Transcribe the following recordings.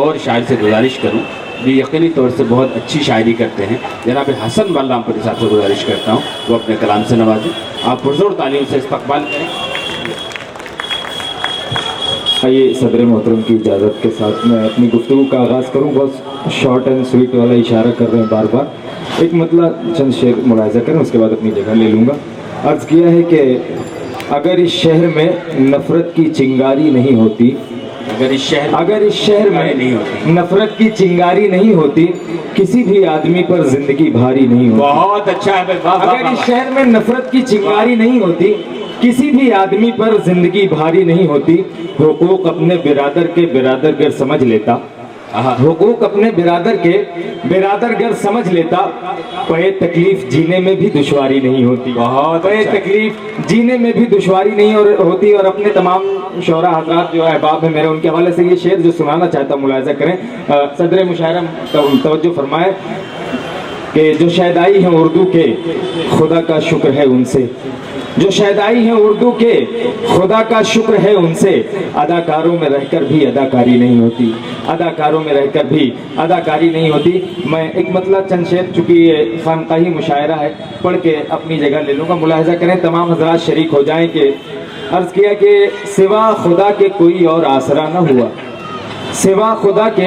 اور شاعر سے گزارش کروں جو یقینی طور سے بہت اچھی شاعری کرتے ہیں، جناب حسن بلرام پوری صاحب سے گزارش کرتا ہوں وہ اپنے کلام سے نوازیں. آپ پرزور تعلیم سے استقبال کریں. آئیے صدر محترم کی اجازت کے ساتھ میں اپنی گفتگو کا آغاز کروں. بہت شارٹ اینڈ سویٹ والا اشارہ کر رہے ہیں بار بار. ایک مطلب چند شعر ملاحظہ کریں، اس کے بعد اپنی جگہ لے لوں گا. عرض کیا ہے کہ اگر اس شہر میں نفرت کی چنگاری نہیں ہوتی، اگر اس شہر میں نفرت کی چنگاری نہیں ہوتی، کسی بھی آدمی پر زندگی بھاری نہیں ہوتی. بہت اچھا ہے. اگر اس شہر میں نفرت کی چنگاری نہیں ہوتی، کسی بھی آدمی پر زندگی بھاری نہیں ہوتی. حقوق اپنے برادر کے برادر گر سمجھ لیتا، حقوق اپنے برادر کے برادر گر سمجھ لیتا. پے تکلیف جینے میں بھی دشواری نہیں ہوتی، پے تکلیف جینے میں بھی دشواری نہیں ہوتی. اور اپنے تمام شعراء حضرات جو احباب ہیں میرے، ان کے حوالے سے یہ شعر جو سنانا چاہتا ہوں ملاحظہ کریں. صدر مشاعرہ توجہ فرمائے کہ جو شیدائی ہیں اردو کے خدا کا شکر ہے ان سے، جو شیدائی ہیں اردو کے خدا کا شکر ہے ان سے. اداکاروں میں رہ کر بھی اداکاری نہیں ہوتی، اداکاروں میں رہ کر بھی اداکاری نہیں ہوتی. میں ایک مطلب چند شعر، چونکہ یہ خانقاہی مشاعرہ ہے، پڑھ کے اپنی جگہ لے لوں گا. ملاحظہ کریں، تمام حضرات شریک ہو جائیں کہ عرض کیا کہ سوا خدا کے کوئی اور آسرا نہ ہوا، سوا خدا کے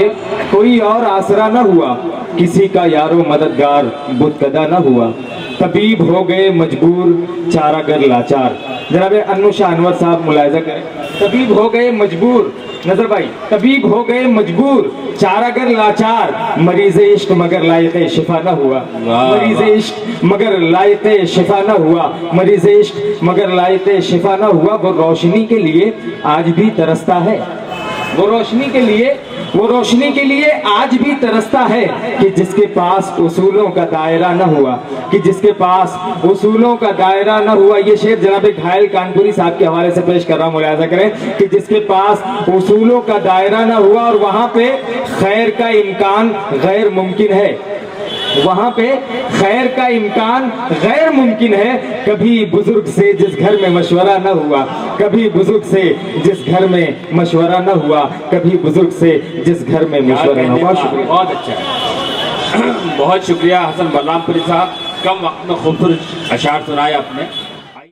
کوئی اور آسرا نہ ہوا. کسی کا یار و مددگار بت کدا نہ ہوا. طبیب ہو گئے مجبور چارہ گر لاچار. جناب انو شاہ انور صاحب ملاحظہ کریں. طبیب ہو گئے مجبور، نظر بھائی، طبیب ہو گئے مجبور چارہ گر لاچار. مریض عشق مگر لائق شفا نہ ہوا، مریض عشق مگر لائق شفا نہ ہوا، مریض عشق مگر لائق شفا نہ ہوا. وہ روشنی کے لیے آج بھی ترستا ہے، وہ روشنی کے لیے آج بھی ترستا ہے. کہ جس کے پاس اصولوں کا دائرہ نہ ہوا، کہ جس کے پاس اصولوں کا دائرہ نہ ہوا. یہ شعر جناب گھائل کانپوری صاحب کے حوالے سے پیش کر رہا ہوں، ملاحظہ کریں کہ جس کے پاس اصولوں کا دائرہ نہ ہوا. اور وہاں پہ خیر کا امکان غیر ممکن ہے، وہاں پہ خیر کا امکان غیر ممکن ہے. کبھی بزرگ سے جس گھر میں مشورہ نہ ہوا، کبھی بزرگ سے جس گھر میں مشورہ نہ ہوا، کبھی بزرگ سے جس گھر میں مشورہ نہ ہوا. شکریہ. بہت اچھا ہے، بہت شکریہ حسن بلرام پوری صاحب. کم وقت میں خوبصورت اشعار سنائے آپ نے.